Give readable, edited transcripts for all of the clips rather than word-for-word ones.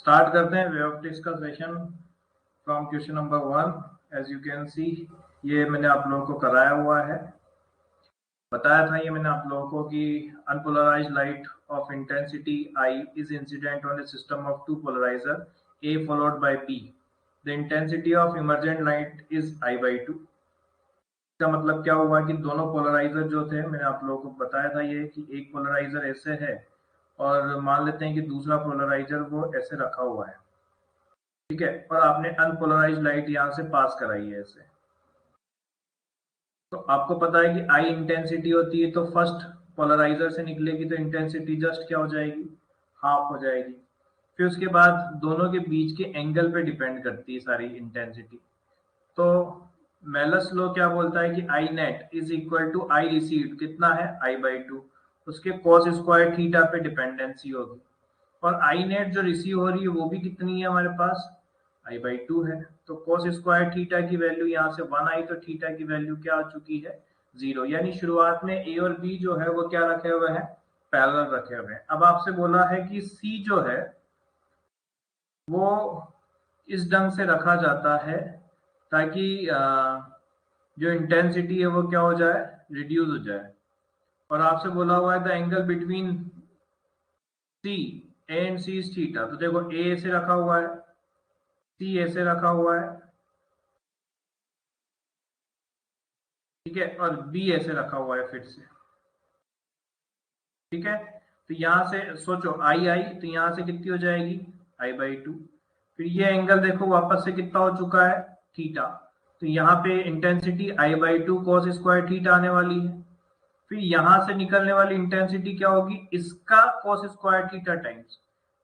Start करते हैं wave optics का session from question number 1। As you can see ये मैंने आप लोगों को कराया हुआ है, बताया था ये मैंने आप लोगों को कि unpolarised light of intensity I is incident on a system of two polariser A followed by B. The intensity of emergent light is I/2. इसका मतलब क्या हुआ कि दोनों पोलराइजर जो थे, मैंने आप लोगों को बताया था ये कि एक पोलराइजर ऐसे है और मान लेते हैं कि दूसरा पोलराइजर वो ऐसे रखा हुआ है, ठीक है, और आपने अनपोलराइज्ड लाइट यहाँ से पास कराई है ऐसे। तो आपको पता है कि I इंटेंसिटी होती है, तो फर्स्ट पोलराइजर से निकलेगी तो इंटेंसिटी जस्ट क्या हो जाएगी, हाफ हो जाएगी। फिर उसके बाद दोनों के बीच के एंगल पे डिपेंड करती है सारी इंटेंसिटी। तो मेलस लॉ क्या बोलता है कि I net is equal to I received, कितना है I/2, उसके cos स्क्वायर थीटा पे डिपेंडेंसी होगी, और I नेट जो रिसीव हो रही है वो भी कितनी है हमारे पास, I/2 है। तो cos स्क्वायर थीटा की वैल्यू यहाँ से 1 आई, तो थीटा की वैल्यू क्या आ चुकी है, 0। यानी शुरुआत में A और B जो है वो क्या रखे हुए हैं, पैरेलल रखे हुए हैं। अब आपसे बोला है कि C जो है वो इस ढंग से रखा जाता है ताकि जो इंटेंसिटी है वो क्या हो जाए, रिड्यूस हो जाए। और आपसे बोला हुआ है the angle between C and C is theta. तो देखो A ऐसे रखा हुआ है, C ऐसे रखा हुआ है, ठीक है, और B ऐसे रखा हुआ है फिर से, ठीक है। तो यहां से सोचो I आई, तो यहां से कितनी हो जाएगी, I/2। फिर ये एंगल देखो वापस से कितना हो चुका है, थीटा। तो यहाँ पे intensity I/2 cos square theta आने वाली है। फिर यहां से निकलने वाली इंटेंसिटी क्या होगी, इसका cos स्क्वायर थीटा टाइम्स,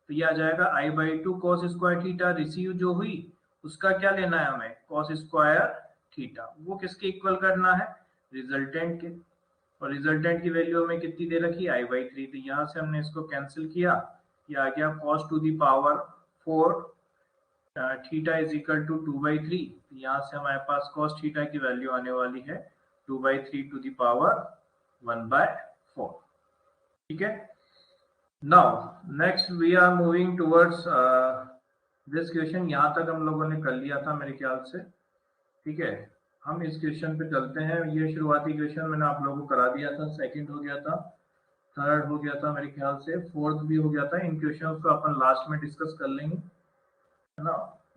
तो ये आ जाएगा I/2 cos square theta. Receive जो हुई उसका क्या लेना है हमें, cos स्क्वायर थीटा। वो किसके इक्वल करना है, रिजल्टेंट के, और रिजल्टेंट की वैल्यू हमें कितनी दे रखी है, I/3। तो यहाँ से हमने इसको कैंसिल किया, ये आ गया cos to the power 4 theta is equal to 2/3। यहाँ से हमारे पास cos थीटा की वैल्यू आने वाली है 2/3 टू दी पावर 1/4, ठीक है। Now next we are moving towards this question. यहाँ तक हम लोगों ने कर लिया था मेरे ख्याल से, ठीक है। हम इस क्वेश्चन पे चलते हैं। ये शुरुआती क्वेश्चन मैंने आप लोगों को करा दिया था, सेकंड हो गया था, थर्ड हो गया था मेरे ख्याल से, फोर्थ भी हो गया था। इन क्वेश्चंस को अपन लास्ट में डिस्कस कर लेंगे, है ना।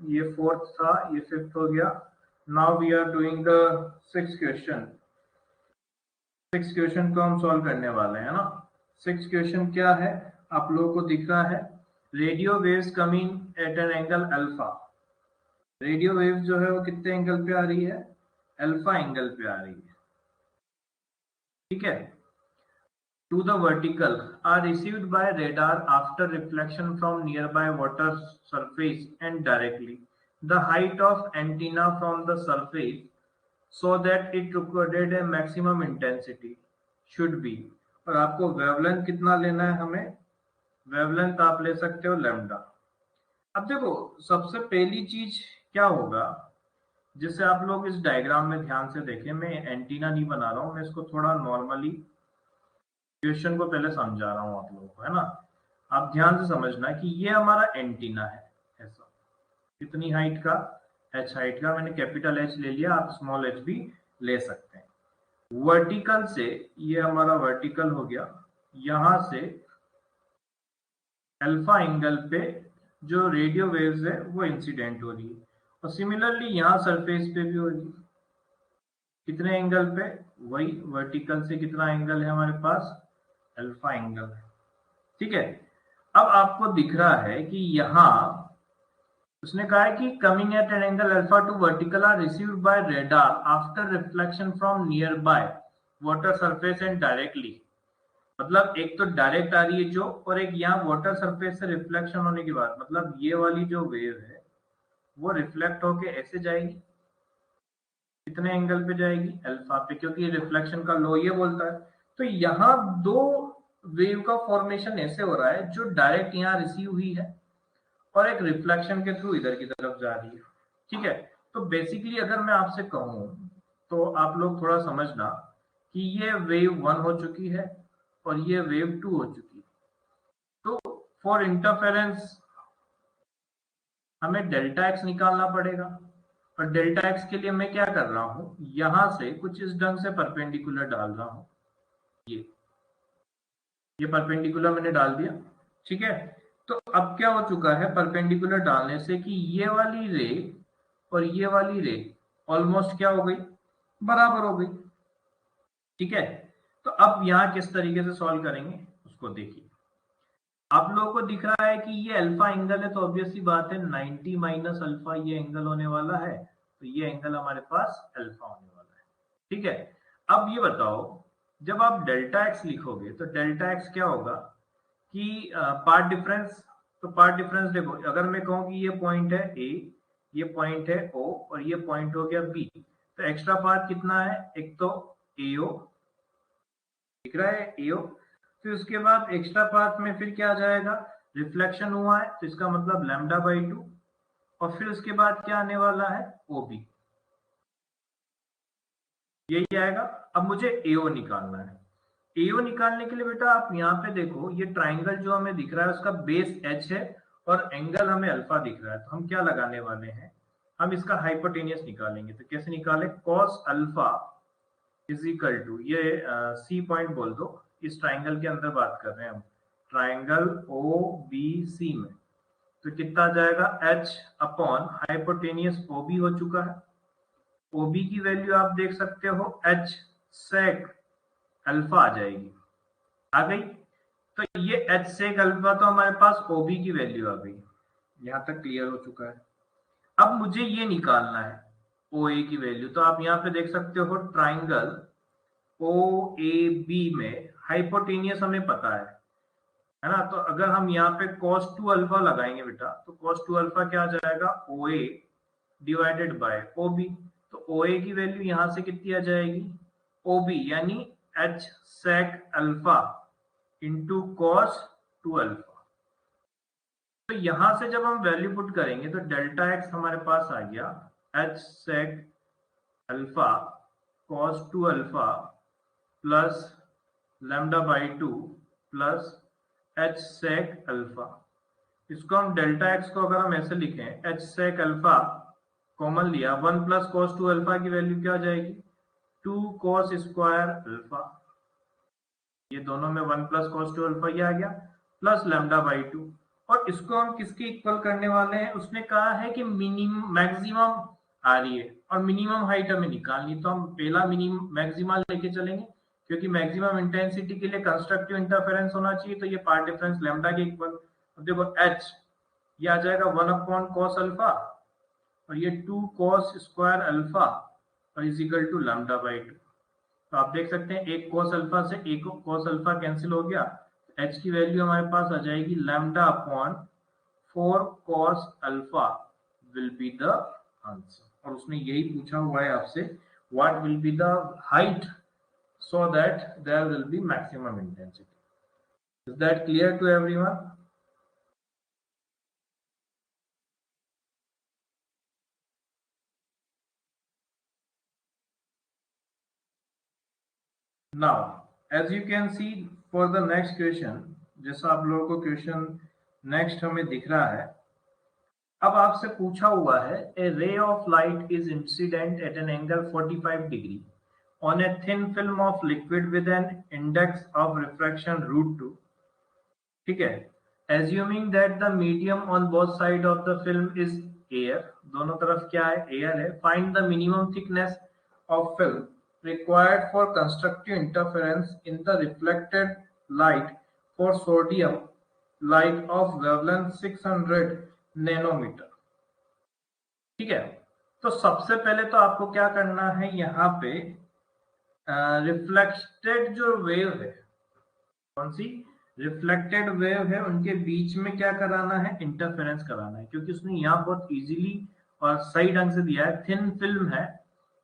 ये फोर्थ था, ये फिफ्थ हो गया। Now we are doing the sixth question. Sixth question को हम सॉल्व करने वाले हैं ना। सिक्स्थ क्वेश्चन क्या है, आप लोगों को दिख रहा है, radio waves coming at an angle alpha. Radio waves जो है वो कितने एंगल पे आ रही है, अल्फा एंगल पे आ रही है, ठीक है। To the vertical are received by radar after reflection from nearby water surface and directly. The height of antenna from the surface so that it recorded a maximum intensity should be। और आपको wavelength कितना लेना है हमें, wavelength आप ले सकते हो लैम्डा। अब देखो सबसे पहली चीज क्या होगा, जिससे आप लोग इस डायग्राम में ध्यान से देखें, मैं एंटीना नहीं बना रहा हूं, मैं इसको थोड़ा नॉर्मली क्वेश्चन को पहले समझा रहा हूं आप लोगों को, है ना। आप ध्यान से समझना कि ये हमारा एंटीना है, ऐसा कितनी हाइट का, h हाइट का, मैंने कैपिटल H ले लिया, आप स्मॉल h भी ले सकते हैं। वर्टिकल से ये हमारा वर्टिकल हो गया, यहां से अल्फा एंगल पे जो रेडियो वेव्स है वो इंसिडेंट हो रही है, और सिमिलरली यहाँ सरफेस पे भी हो रही है। कितने एंगल पे, वही वर्टिकल से कितना एंगल है हमारे पास, अल्फा एंगल है, ठीक है। अब आपको दिख रहा है कि यहाँ उसने कहा है कि coming at an angle alpha to vertical are received by radar after reflection from near by water surface and directly. मतलब एक तो डायरेक्ट आ रही है जो, और एक यहाँ वाटर सरफेस से रिफ्लेक्शन होने के बाद, मतलब ये वाली जो वेव है वो रिफ्लेक्ट होके ऐसे जाएगी, कितने एंगल पे जाएगी, अल्फा पे, क्योंकि रिफ्लेक्शन का लॉ ये बोलता है। तो यहाँ दो वेव का फॉर्मेशन ऐसे हो रहा है, जो डायरेक्ट यहाँ रिसीव हुई है और एक रिफ्लेक्शन के थ्रू इधर की तरफ जा रही है, ठीक है। तो बेसिकली अगर मैं आपसे कहूं तो आप लोग थोड़ा समझना कि ये वेव 1 हो चुकी है और ये वेव 2 हो चुकी है। तो फॉर इंटरफेरेंस हमें डेल्टा एक्स निकालना पड़ेगा। और डेल्टा एक्स के लिए मैं क्या कर रहा हूं, यहां से कुछ इस ढंग से परपेंडिकुलर डाल रहा हूं। ये परपेंडिकुलर मैंने डाल दिया, ठीक है। तो अब क्या हो चुका है परपेंडिकुलर डालने से कि ये वाली रे और ये वाली रे ऑलमोस्ट क्या हो गई, बराबर हो गई, ठीक है। तो अब यहां किस तरीके से सॉल्व करेंगे उसको देखिए। आप लोगों को दिख रहा है कि ये अल्फा एंगल है, तो ऑब्वियस सी बात है 90 माइनस अल्फा ये एंगल होने वाला है, तो ये एंगल हमारे पास अल्फा होने वाला है, ठीक है। अब ये बताओ, जब आप डेल्टा एक्स लिखोगे तो डेल्टा एक्स क्या होगा कि पार्ट डिफरेंस। तो पार्ट डिफरेंस देखो, अगर मैं कहूं कि ये पॉइंट है ए, ये पॉइंट है ओ और ये पॉइंट हो गया बी, तो एक्स्ट्रा पार्ट कितना है, एक तो एओ दिख रहा है, एओ। फिर उसके बाद एक्स्ट्रा पार्ट में फिर क्या आ जाएगा, रिफ्लेक्शन हुआ है तो इसका मतलब लैम्डा बाई 2, और फिर उसके बाद क्या आने वाला है, ओबी, यही आएगा। अब मुझे एओ निकालना है। एओ निकालने के लिए बेटा आप यहाँ पे देखो, ये ट्राइंगल जो हमें दिख रहा है उसका बेस एच है और एंगल हमें अल्फा दिख रहा है, तो हम क्या लगाने वाले हैं, हम इसका हाइपोटेनियस निकालेंगे। तो कैसे निकाले, cos alpha is equal to, ये सी पॉइंट बोल दो, इस ट्राइंगल के अंदर बात कर रहे हैं हम, ट्राइंगल ओ बी सी में। तो कितना आ जाएगा, H upon hypotenuse O B हो चुका है। ओबी की वैल्यू आप देख सकते हो एच सेक अल्फा आ जाएगी, आ गई। तो ये एच सेक अल्फा तो हमारे पास ओबी की वैल्यू आ गई, यहां तक क्लियर हो चुका है। अब मुझे ये निकालना है ओ ए की वैल्यू। तो आप यहाँ पे देख सकते हो ट्राइंगल ओ ए बी में हाइपोटेनियस हमें पता है ना। तो अगर हम यहाँ पे cos 2 अल्फा लगाएंगे बेटा, तो cos 2 अल्फा क्या आ जाएगा, ओ ए डिवाइडेड बाय ओ बी। तो ओ ए की वैल्यू यहां से कितनी आ जाएगी, ओ बी यानी H sec alpha into cos 2 alpha. तो यहां से जब हम वैल्यू पुट करेंगे तो डेल्टा एक्स हमारे पास आ गया H sec alpha cos 2 alpha plus lambda by 2 plus H sec alpha. इसको हम डेल्टा एक्स को अगर हम ऐसे लिखें, एच सेक अल्फा कॉमन लिया, 1 प्लस कॉस 2 अल्फा की वैल्यू क्या आ जाएगी, 2 कॉस स्क्वायर अल्फा। ये दोनों में 1 प्लस कॉस 2 अल्फा ये आ गया, प्लस लैम्डा बाई 2। और इसको हम किसके इक्वल करने वाले हैं, उसने कहा है कि मिनिमम मैक्सिमम आ रही है और मिनिमम हाइट हमें निकालनी, तो हम पहला मिनिमम मैक्सिमा लेके चलेंगे, क्योंकि मैक्सिमम इंटेंसिटी के लिए कंस्ट्रक्टिव इंटरफेरेंस होना चाहिए, तो ये पार्ट डिफरेंस लैम्डा के इक्वल। अब देखो एच ये आ जाएगा 1 अपॉन कॉस अल्फा और ये 2 कॉस स्क्वायर अल्फा और is equal to lambda by 2। तो आप देख सकते हैं एक कॉस अल्फा से एक कॉस अल्फा कैंसिल हो गया, एच की वैल्यू हमारे पास आ जाएगी lambda upon 4 cos alpha will be the answer. और उसने यही पूछा हुआ है आपसे, what will be the height so that there will be maximum intensity. Is that clear to everyone? Now as you can see for the next question, जैसा आप लोगों को क्वेश्चन नेक्स्ट हमें दिख रहा है, अब आपसे पूछा हुआ है a ray of light is incident at an angle 45 degree on a thin film of liquid with an index of refraction √2, ठीक है। assuming that the medium on both side of the film is air, दोनों तरफ क्या है, air है, find the minimum thickness of film required for constructive interference in the reflected light for sodium light of wavelength 600 nanometer, ठीक है। तो सबसे पहले तो आपको क्या करना है, यहाँ पे रिफ्लेक्टेड जो वेव है, कौन सी रिफ्लेक्टेड वेव है, उनके बीच में क्या कराना है, इंटरफेरेंस कराना है। क्योंकि उसने यहाँ बहुत इजीली और सही ढंग से दिया है, थिन फिल्म है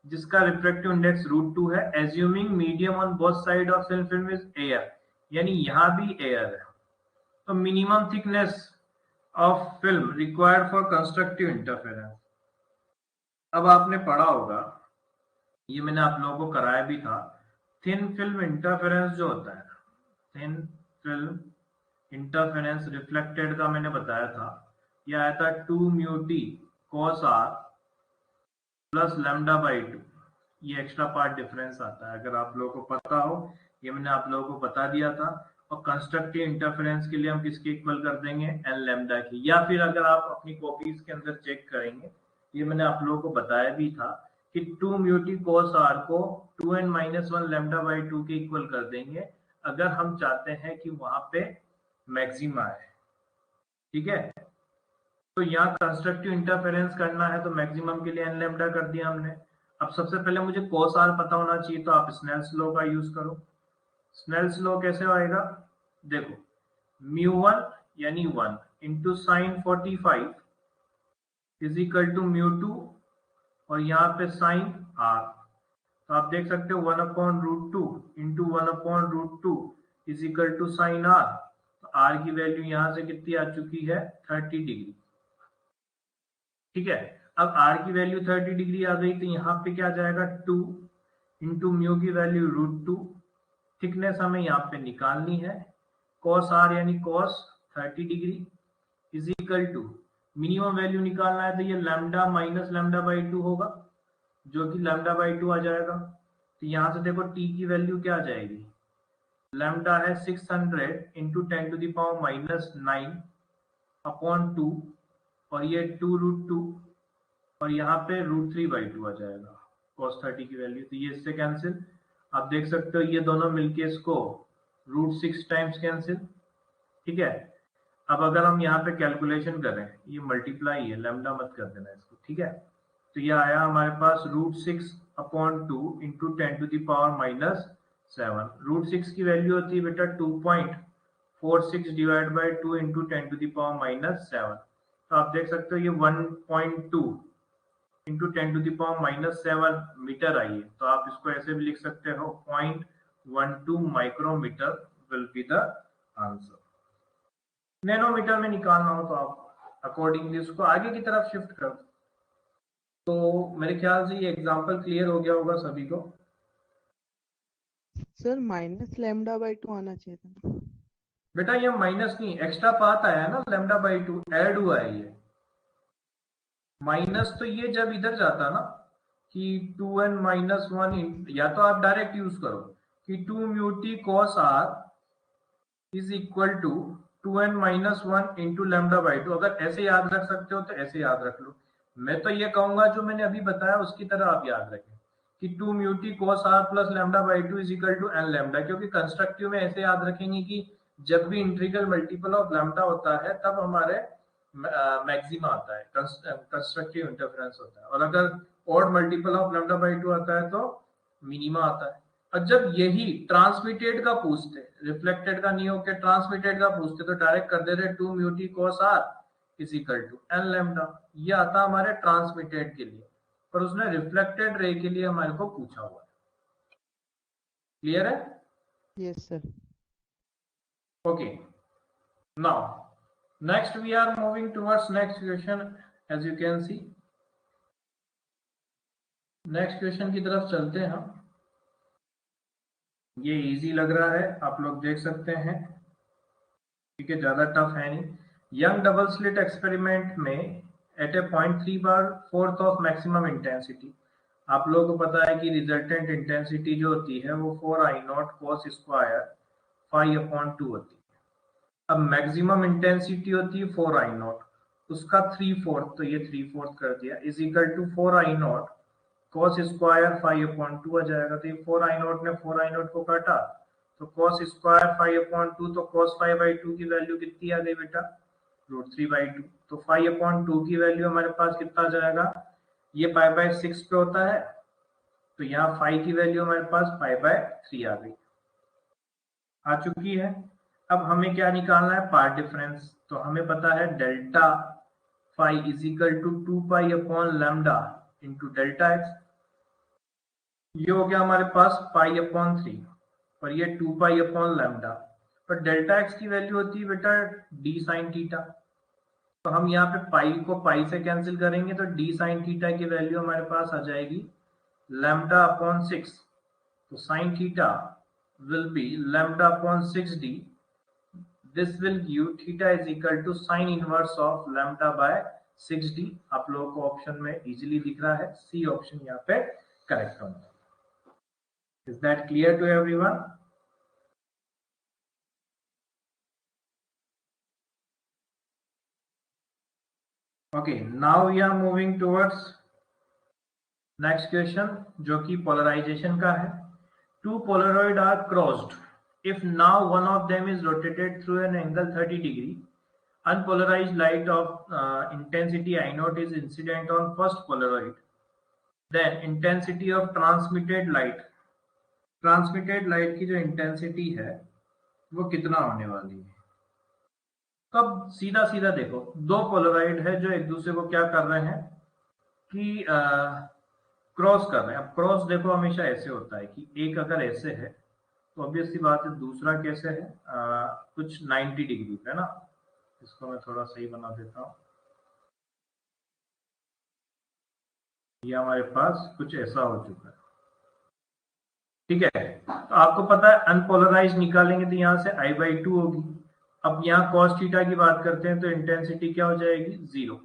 जिसका रिफ्रैक्टिव इंडेक्स √2 है, assuming medium on both side of thin film is air, यानी यहाँ भी एयर है। तो minimum thickness of film required for constructive interference, अब आपने पढ़ा होगा, ये मैंने आप लोगों को कराया भी था, थिन फिल्म इंटरफेरेंस जो होता है, थिन फिल्म इंटरफेरेंस रिफ्लेक्टेड का मैंने बताया था, ये आया था 2 mu T cos r plus lambda by 2। ये एक्स्ट्रा पार्ट डिफरेंस आता है, अगर आप लोगों को पता हो, ये मैंने आप लोगों को बता दिया था। और कंस्ट्रक्टिव इंटरफेरेंस के लिए हम किसके इक्वल कर देंगे, एन लैम्डा की, या फिर अगर आप अपनी कॉपीज के अंदर चेक करेंगे, ये मैंने आप लोगों को बताया भी था कि 2 म्यू टी cos r को 2n-1 लैम्डा बाई 2 के इक्वल कर देंगे अगर हम चाहते हैं कि वहां पे मैक्सिमा है। ठीक है, तो यहाँ कंस्ट्रक्टिव इंटरफेरेंस करना है तो मैक्सिमम के लिए एन लैम्डा कर दिया हमने। अब सबसे पहले मुझे cos r पता होना चाहिए, तो आप स्नेल्स लॉ का यूज करो। स्नेल्स लॉ कैसे आएगा, देखो μ1 यानी 1 into sine 45 is equal to μ2 और यहाँ पे साइन r, तो आप देख सकते हो 1/√2 into 1/√2 is equal to sine r। तो r की वैल्यू यहाँ से कितनी आ चुकी है, 30 डिग्री। ठीक है, अब r की वैल्यू 30 डिग्री आ गई, तो यहाँ पे क्या जाएगा, 2 इंटू म्यू की वैल्यू √2, थिकनेस हमें यहाँ पे निकालनी है, cos r यानी cos 30 degree is equal to minimum value निकालना है, तो ये लैम्डा माइनस लैम्डा बाई 2 होगा, जो कि लैम्डा बाई 2 आ जाएगा। तो यहाँ से देखो t की वैल्यू क्या आ जाएगी, लैम्डा है 600 इंटू 10⁻⁻9 अपॉन 2 और ये 2√2 और यहाँ पे √3/2 आ जाएगा cos 30 की वैल्यू, तो ये इससे कैंसिल। आप देख सकते हो ये दोनों मिलके इसको √6 टाइम्स कैंसिल। ठीक है, अब अगर हम यहाँ पे कैलकुलेशन करें, ये मल्टीप्लाई है, लैम्डा मत कर देना इसको। ठीक है, तो ये आया हमारे पास √6/2 इंटू 10⁻⁻7। √6 की वैल्यू होती है बेटा 2.46 डिवाइड बाई 2 इंटू 10⁻⁻7। तो आप देख सकते हो ये 1.2 इंटू 10⁻⁻7 मीटर आई है, तो आप इसको ऐसे भी लिख सकते हो 0.12 micrometre will be the answer. Nanometre में निकालना हो तो आप अकॉर्डिंगली उसको आगे की तरफ शिफ्ट कर। तो मेरे ख्याल से ये एग्जांपल क्लियर हो गया होगा सभी को। सर माइनस लैम्डा बाई 2 आना चाहिए था। बेटा ये माइनस नहीं, एक्स्ट्रा पार्ट आया है ना, लैम्डा बाई 2 ऐड हुआ है। ये माइनस तो ये जब इधर जाता ना कि 2n-1, या तो आप डायरेक्ट यूज करो कि 2 mu T cos r is equal to 2n-1 into lambda by 2। अगर ऐसे याद रख सकते हो तो ऐसे याद रख लो। मैं तो ये कहूंगा जो मैंने अभी बताया उसकी तरह आप याद रखें कि 2 mu T cos r plus lambda by 2 is equal to n lambda, क्योंकि कंस्ट्रक्टिव में ऐसे याद रखेंगे कि जब भी इंटीग्रल मल्टीपल ऑफ लैम्डा होता है तब हमारे मैक्सिमा आता है, कंस्ट्रक्टिव इंटरफेरेंस होता है, और अगर odd multiple of lambda by 2 आता है तो मिनिमा आता है। और जब यही ट्रांसमिटेड का पूछते, रिफ्लेक्टेड का नहीं होकर ट्रांसमिटेड का पूछते, तो डायरेक्ट कर देते 2 mu T cos r is equal to n lambda. ये आता हमारे ट्रांसमिटेड के लिए, पर उसने रिफ्लेक्टेड रे के लिए हमारे को पूछा हुआ है। क्लियर है? Yes sir. Okay, now next we are moving towards next question. As you can see, next question की तरफ चलते हैं हम। ये इजी लग रहा है, आप लोग देख सकते हैं, ठीक है, ज्यादा टफ है नहीं। यंग डबल स्लिट एक्सपेरिमेंट में एट ए पॉइंट 3 बार फोर्थ ऑफ मैक्सिमम इंटेंसिटी, आप लोगों को पता है कि रिजल्टेंट इंटेंसिटी जो होती है वो 4I0 cos स्क्वायर phi/2 होती है। अब मैक्सिमम इंटेंसिटी होती है 4I0, उसका 3/4, तो ये 3/4 कर दिया, is equal to 4I0 cos square phi/2 आ जाएगा। तो ये 4I0 ने 4I0 को काटा, तो cos स्क्वायर phi/2, तो cos phi/2 की वैल्यू कितनी आ गई बेटा, √3/2। तो phi/2 की वैल्यू हमारे पास कितना आ जाएगा, ये π/6 पे होता है, तो यहाँ phi की वैल्यू हमारे पास π/3 आ गई, आ चुकी है। अब हमें क्या निकालना है, पार्ट डिफरेंस। तो हमें पता है delta phi is equal to 2π/λ into delta x. ये हो गया हमारे पास π/3 और ये 2π/λ, पर डेल्टा एक्स की वैल्यू होती है बेटा d sin थीटा। तो हम यहाँ पे पाई को पाई से कैंसिल करेंगे, तो d sin थीटा की वैल्यू हमारे पास आ जाएगी λ/6। तो sin theta will be λ/6d, this will give theta is equal to sine inverse of lambda by 6d। आप लोगों को ऑप्शन में इजीली दिख रहा है, सी ऑप्शन यहाँ पे करेक्ट होगा। Is that clear to everyone? Okay, now we are moving towards next question, जो कि पोलराइजेशन का है। Two polaroid are crossed if now one of them is rotated through an angle 30 degree, unpolarized light of intensity I naught is incident on first polaroid, then intensity of transmitted light की जो intensity है वो कितना होने वाली है? तब सीधा सीधा देखो, दो पोलराइड है जो एक दूसरे को क्या कर रहे हैं कि क्रॉस कर रहे हैं। अब क्रॉस देखो हमेशा ऐसे होता है कि एक अगर ऐसे है तो ऑब्वियस सी बात है, दूसरा कैसे है कुछ 90 डिग्री पे ना। इसको मैं थोड़ा सही बना देता हूँ। ये हमारे पास कुछ ऐसा हो चुका है, ठीक है। तो आपको पता है अनपोलराइज निकालेंगे तो यहाँ से I/2 होगी। अब यहाँ cos थीटा की बात करते हैं तो इंटेंसिटी क्या हो जाएगी? 0,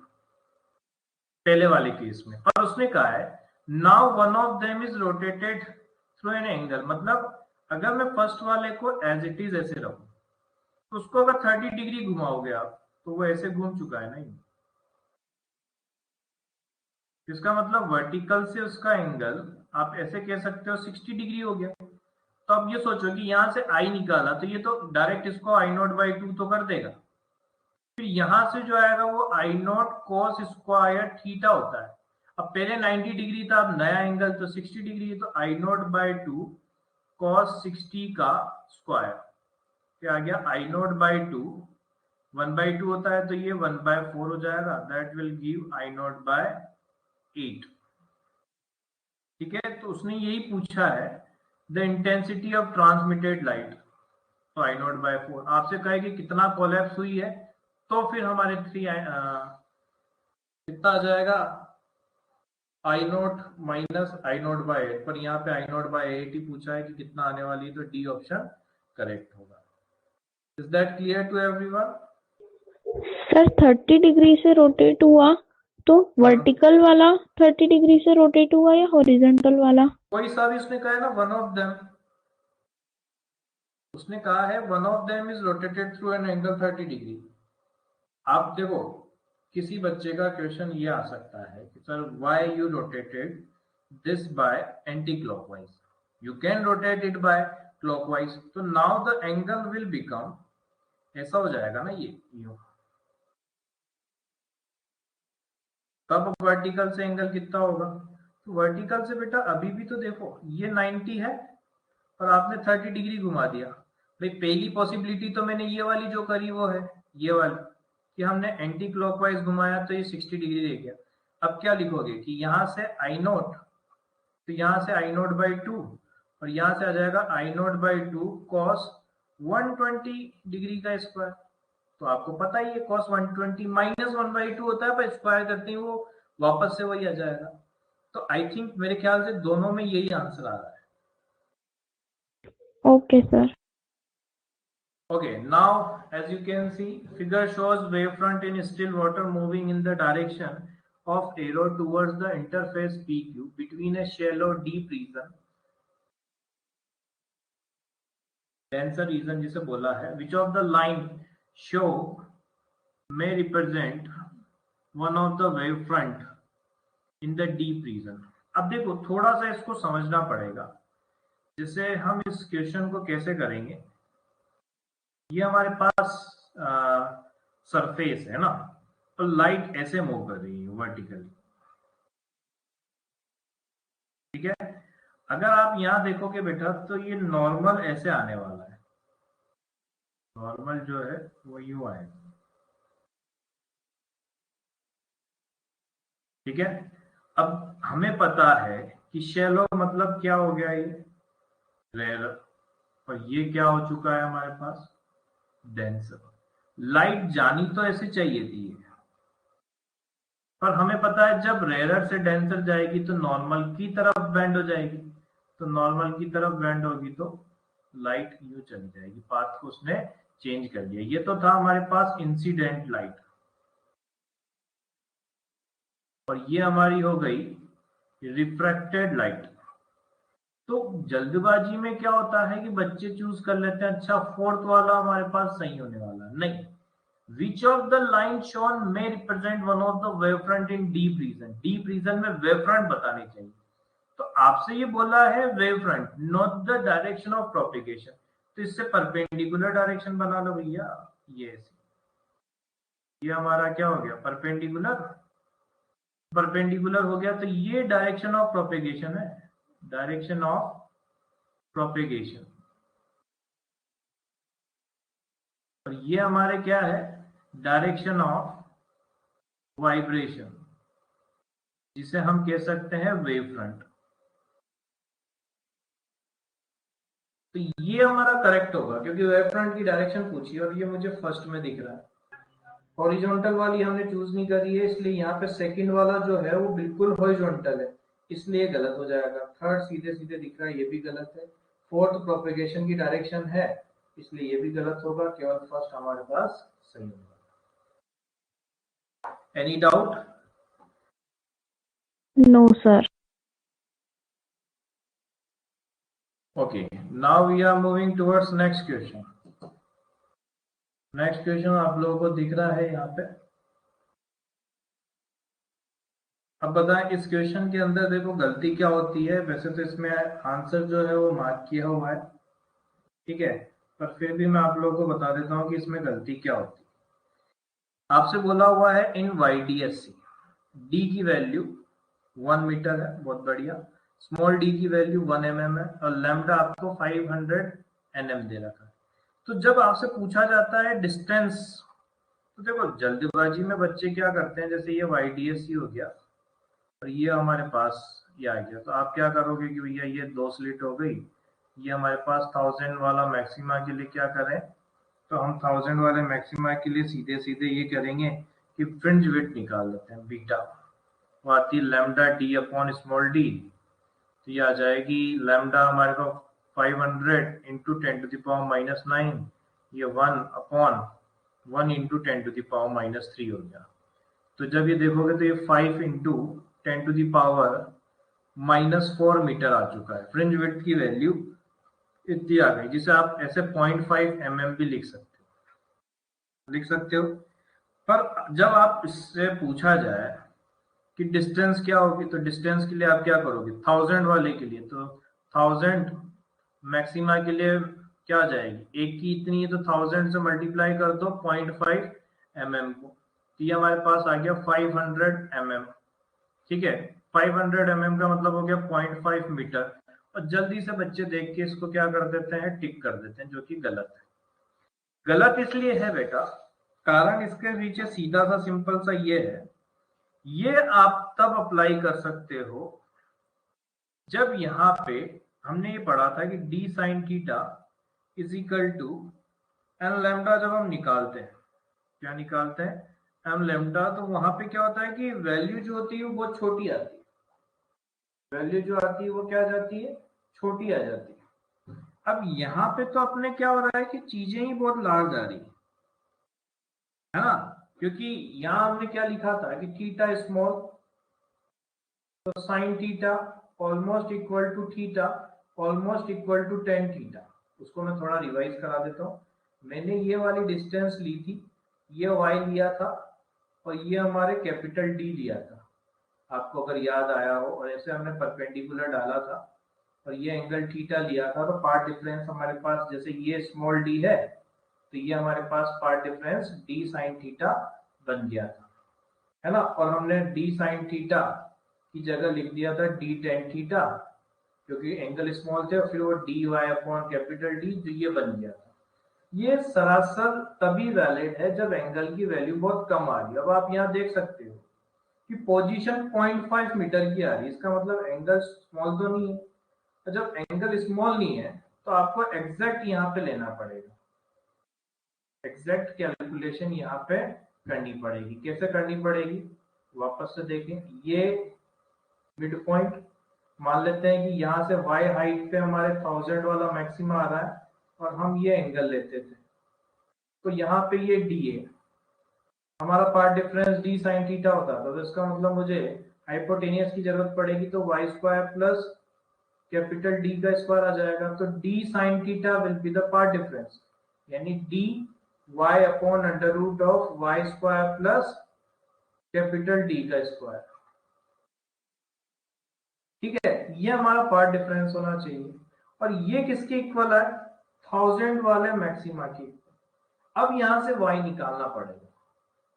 पहले वाले केस में। और उसने कहा है now one of them is rotated through an angle, मतलब अगर मैं फर्स्ट वाले को एज इट इज ऐसे रखूं तो उसको अगर 30 डिग्री घुमाओगे आप तो वो ऐसे घूम चुका है नहीं। इसका मतलब वर्टिकल से उसका एंगल आप ऐसे कह सकते हो 60 डिग्री हो गया। तो अब ये सोचो कि यहां से I निकाला तो ये तो डायरेक्ट इसको I0/2 तो कर देगा। फिर यहां से जो आएगा वो I0 cos स्क्वायर थीटा होता है। अब पहले 90 डिग्री था, अब नया एंगल तो 60 डिग्री है, तो I0/2 cos 60 का स्क्वायर क्या आ गया? I0/2 1/2 होता है तो ये 1/4 हो जाएगा। That will give I0/8। ठीक है, तो उसने यही पूछा है the intensity of transmitted light, तो I0/4 आपसे कहे कि कितना कोलैप्स हुई है, तो फिर हमारे कितना आ जाएगा? I0 माइनस I0/8, पर यहाँ पे I0/8 ही पूछा है कि कितना आने वाली है, तो डी ऑप्शन करेक्ट होगा। Is that clear to everyone? Sir 30 degree से रोटेट हुआ तो वर्टिकल वाला 30 डिग्री से रोटेट हुआ या हॉरिजॉन्टल वाला? कोई सा भी उसने कहा है ना, वन ऑफ देम। उसने कहा है one of them is rotated through an angle 30 degree. आप देखो किसी बच्चे का क्वेश्चन ये आ सकता है कि sir why you rotated this by anti clockwise, you can rotate it by clockwise. तो now the angle will become, ऐसा हो जाएगा ना ये यूं। तब वर्टिकल से एंगल कितना होगा? तो वर्टिकल से बेटा अभी भी तो देखो ये 90 है और आपने 30 डिग्री घुमा दिया। भाई पहली पॉसिबिलिटी तो मैंने ये वाली जो करी वो है ये वाली कि हमने एंटी क्लॉकवाइज घुमाया तो ये 60 डिग्री दे गया। अब क्या लिखोगे कि यहाँ से I0, तो यहाँ से I0/2 और यहाँ से आ जाएगा I0/2 cos 120 डिग्री का स्क्वायर। तो आपको पता ही है cos 120 माइनस 1/2 होता है, पर स्क्वायर करते हैं वो वापस से वही आ जाएगा। तो आई थिंक मेरे ख्याल से दोनों में यही आंसर आ रहा है। Okay sir. Okay, now as you can see, figure shows wavefront in still water moving in the direction of arrow towards the interface PQ between a shallow deep region, denser region जिसे बोला है, which of the line show may represent one of the wavefront in the deep region। अब देखो थोड़ा सा इसको समझना पड़ेगा, जिसे हम इस क्वेश्चन को कैसे करेंगे। ये हमारे पास सरफेस है ना, तो लाइट ऐसे मूव कर रही है वर्टिकली, ठीक है। अगर आप यहां देखोगे बेटा तो ये नॉर्मल ऐसे आने वाला है, नॉर्मल जो है वो यूं आएगा, ठीक है। अब हमें पता है कि शैलो मतलब क्या हो गया, ये रेयर, और ये क्या हो चुका है हमारे पास डेंसर। लाइट जानी तो ऐसे चाहिए थी, पर हमें पता है जब रेयर से डेंसर जाएगी तो नॉर्मल की तरफ बेंड हो जाएगी, तो नॉर्मल की तरफ बेंड होगी तो लाइट यूं चली जाएगी, पाथ को उसने चेंज कर दिया। ये तो था हमारे पास इंसिडेंट लाइट, और ये हमारी हो गई रिफ्रैक्टेड लाइट। तो जल्दबाजी में क्या होता है कि बच्चे चूज कर लेते हैं अच्छा फोर्थ वाला हमारे पास सही होने वाला, नहीं। Which of the lines shown may represent one of the wavefront in deep region? Deep region में wavefront बताने चाहिए। तो आपसे ये बोला है wavefront, not the direction of propagation। तो इससे परपेंडिकुलर डायरेक्शन बना लो भैया। ये हमारा क्या हो गया, परपेंडिकुलर। परपेंडिकुलर हो गया तो ये डायरेक्शन ऑफ प्रोपेगेशन है, डायरेक्शन ऑफ प्रोपेगेशन। और ये हमारे क्या है, डायरेक्शन ऑफ वाइब्रेशन, जिसे हम कह सकते हैं वेव फ्रंट। तो ये हमारा करेक्ट होगा क्योंकि वेव फ्रंट की डायरेक्शन पूछी और ये मुझे फर्स्ट में दिख रहा है। हॉरिजॉन्टल वाली हमने चूज नहीं करी है, इसलिए यहाँ पे सेकंड वाला जो है वो बिल्कुल हॉरिजॉन्टल है, इसलिए गलत हो जाएगा। थर्ड सीधे सीधे दिख रहा है, ये भी गलत है। फोर्थ प्रोपेगेशन की डायरेक्शन है, इसलिए ये भी गलत होगा। केवल फर्स्ट हमारे पास सही होगा। Any doubt? No, sir. Okay, now we are moving towards next question. Next question आप लोगों को दिख रहा है यहाँ पे। अब बताएं इस क्वेश्चन के अंदर देखो गलती क्या होती है। वैसे तो इसमें आंसर जो है वो मार्क किया हुआ है, ठीक है, पर फिर भी मैं आप लोगों को बता देता हूँ कि इसमें गलती क्या होती है। आपसे बोला हुआ है इन YDSC डी की वैल्यू 1 मीटर है, बहुत बढ़िया। स्मॉल डी की वैल्यू 1 mm है और लैम्डा आपको 500 nm दे रखा है। तो जब आपसे पूछा जाता है डिस्टेंस, तो देखो जल्दबाजी में बच्चे क्या करते हैं, जैसे ये YDSC हो गया और ये हमारे पास ये आ गया, तो आप क्या करोगे कि भैया ये 2 स्लिट हो गई, ये हमारे पास 1000 वाला मैक्सिमा के लिए क्या करें, तो हम 1000 वाले मैक्सिमा के लिए सीधे सीधे ये करेंगे कि फ्रिंज विड्थ निकाल लेते हैं, बीटा वो आती है lambda D upon small D. तो ये आ जाएगी लैम्डा हमारे को 500 इंटू 10⁻⁻9, ये 1 अपॉन 1 इंटू 10⁻⁻3 हो गया। तो जब ये देखोगे तो ये 5 इंटू 10⁻⁻4 मीटर आ चुका है। फ्रिंज विड्थ की वैल्यू इतनी आ गई, जिसे आप ऐसे 0.5 mm भी लिख सकते हो। पर जब आप इससे पूछा जाए कि डिस्टेंस क्या होगी, तो डिस्टेंस के लिए आप क्या करोगे, 1000 वाले के लिए तो 1000 मैक्सिमा के लिए क्या आ जाएगी, एक की इतनी है तो 1000 से मल्टीप्लाई कर दो 0.5 mm को, तो ये हमारे पास आ गया 500 mm, ठीक है। 500 mm का मतलब हो गया 0.5 मीटर। और जल्दी से बच्चे देख के इसको क्या कर देते हैं, टिक कर देते हैं, जो कि गलत है। गलत इसलिए है बेटा, कारण इसके पीछे सीधा सा सिंपल सा ये है, ये आप तब अप्लाई कर सकते हो जब यहाँ पे हमने ये पढ़ा था कि d sin theta is equal to N lambda. जब हम निकालते हैं, क्या निकालते हैं, एम लैम्डा, तो वहां पे क्या होता है कि वैल्यू जो होती है वो बहुत छोटी आती है, वैल्यू जो आती है वो क्या जाती है, छोटी आ जाती है। अब यहाँ पे तो अपने क्या हो रहा है कि चीजें ही बहुत लार्ज आ रही है ना, क्योंकि यहाँ हमने क्या लिखा था कि थीटा स्मॉल, तो sine theta almost equal to theta almost equal to tan theta. उसको मैं थोड़ा रिवाइज करा देता हूँ। मैंने ये वाली डिस्टेंस ली थी, ये y लिया था और ये हमारे कैपिटल D लिया था, आपको अगर याद आया हो, और ऐसे हमने परपेंडिकुलर डाला था और ये एंगल थीटा लिया था। तो पार्ट डिफरेंस हमारे पास, जैसे ये स्मॉल d है तो ये हमारे पास path difference d sin theta बन गया था, है ना। और हमने d sin थीटा की जगह लिख दिया था d tan थीटा, क्योंकि एंगल स्मॉल थे, और फिर वो dy अपॉन कैपिटल D, जो ये बन गया था। ये सरासर तभी वैलिड है जब एंगल की वैल्यू बहुत कम आ रही है। अब आप यहाँ देख सकते हो कि पोजीशन 0.5 मीटर की आ रही है, इसका मतलब एंगल स्मॉल तो नहीं है। तो जब एंगल स्मॉल नहीं है तो आपको एग्जैक्ट यहाँ पे लेना पड़ेगा, एग्जैक्ट कैलकुलेशन यहाँ पे करनी पड़ेगी। कैसे करनी पड़ेगी, वापस से देखें, ये मिड पॉइंट मान लेते हैं कि यहाँ से y हाइट पे हमारे 1000 वाला मैक्सिमा आ रहा है और हम ये एंगल लेते थे, तो यहाँ पे ये डी है, हमारा path difference D sine theta होता था, तो इसका मतलब मुझे हाइपोटेनियस की जरूरत पड़ेगी, तो Y square plus capital D का स्क्वायर आ जाएगा, तो D sine theta will be the path difference, यानी D Y upon under root of Y square plus capital D का स्क्वायर। ठीक है, ये हमारा पार्ट डिफरेंस होना चाहिए। और ये किसके इक्वल है? 1000 वाले मैक्सिमा के। अब यहां से y निकालना पड़ेगा,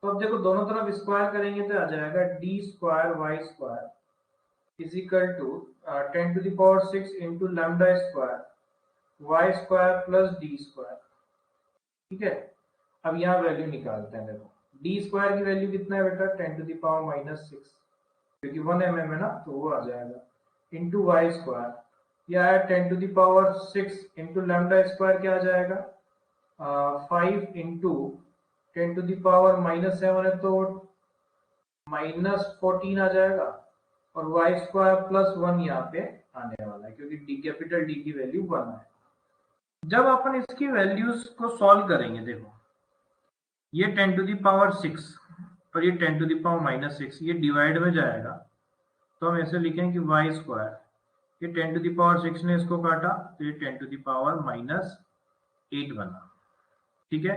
तो अब देखो दोनों तरफ स्क्वायर करेंगे तो आ जाएगा d square y square is equal to 10 to the power 6 into lambda square y square plus d square. ठीक है, अब यहाँ वैल्यू निकालते हैं। देखो डी स्क्वायर की वैल्यू कितना है बेटा? 10 टू द पावर -6, क्योंकि 1 mm है ना, तो वो आ जाएगा इंटू वाई स्क्वायर, या है 10 to the power 6 into lambda square, क्या आ जाएगा 5 इंटू 10 टू द पावर -7 है तो -14 आ जाएगा, और वाई स्क्वायर प्लस 1 यहाँ पे आने वाला है, क्योंकि डी कैपिटल डी की वैल्यू 1 है। जब अपन इसकी वैल्यूज को सॉल्व करेंगे, देखो ये 10 टू द पावर 6 और ये 10 टू द पावर -6, ये डिवाइड में जाएगा, तो हम ऐसे लिखें कि वाई स्क्वायर, ये 10 टू द पावर 6 ने इसको काटा, तो ये 10 टू द पावर -8 बना। ठीक है,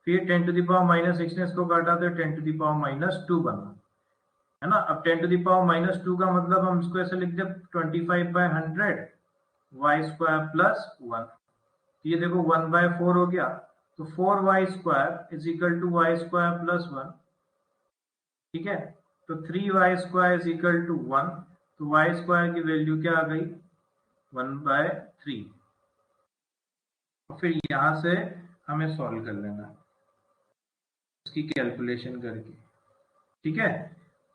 फिर 10 टू द पावर -6 ने इसको काटा, तो 10 टू द पावर -2 बना, है ना। अब 10 टू द पावर -2 का मतलब हम इसको ऐसे लिख दे 25/100 वाई स्क्वायर प्लस 1, ये देखो 1/4 हो गया, तो 4y square is equal to y square plus 1। ठीक है, तो 3y square is equal to 1, तो y स्क्वायर की वैल्यू क्या आ गई? 1/3। फिर यहां से हमें सॉल्व कर लेना इसकी कैलकुलेशन करके। ठीक है,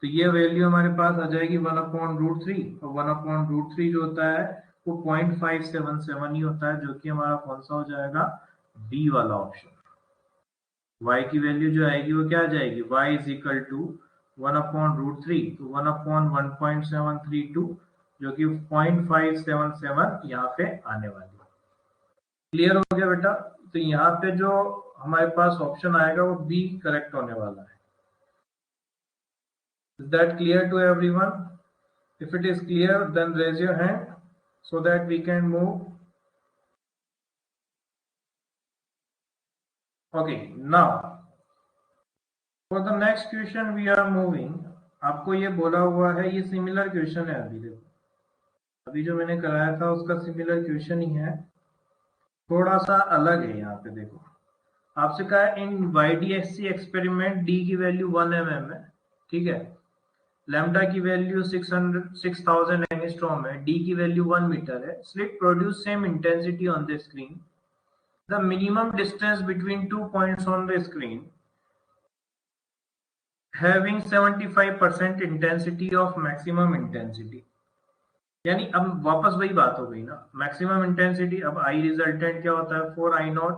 तो ये वैल्यू हमारे पास आ जाएगी 1/√3, और 1/√3 जो होता है वो 0.577 ही होता है, जो कि हमारा कौन सा हो जाएगा? बी वाला ऑप्शन। y की वैल्यू जो आएगी वो क्या आ जाएगी? y इज इक्वल टू 1/√3, तो 1/1.732, जो कि 0.577 यहाँ पे आने वाली है। क्लियर हो गया बेटा? तो यहाँ पे जो हमारे पास ऑप्शन आएगा वो बी करेक्ट होने वाला है। Is that clear to everyone? If it is clear, then raise your hand so that we can move. Okay, now for the next question we are moving. आपको ये बोला हुआ है, ये सिमिलर क्वेश्चन है। अभी देखो, अभी जो मैंने कराया था उसका सिमिलर क्वेश्चन ही है, थोड़ा सा अलग है। यहाँ पे देखो आपसे कहा है इन YDXC एक्सपेरिमेंट डी की वैल्यू 1 mm है। ठीक है, लैम्डा की वैल्यू 6000 एंगस्ट्रॉम है, डी की वैल्यू 1 मीटर है। Slit produce same intensity on the screen. The minimum distance between 2 points on the screen having 75% intensity of maximum intensity. यानी अब वापस वही बात हो गई ना, मैक्सिमम इंटेंसिटी। अब आई रिजल्टेंट क्या होता है? 4I0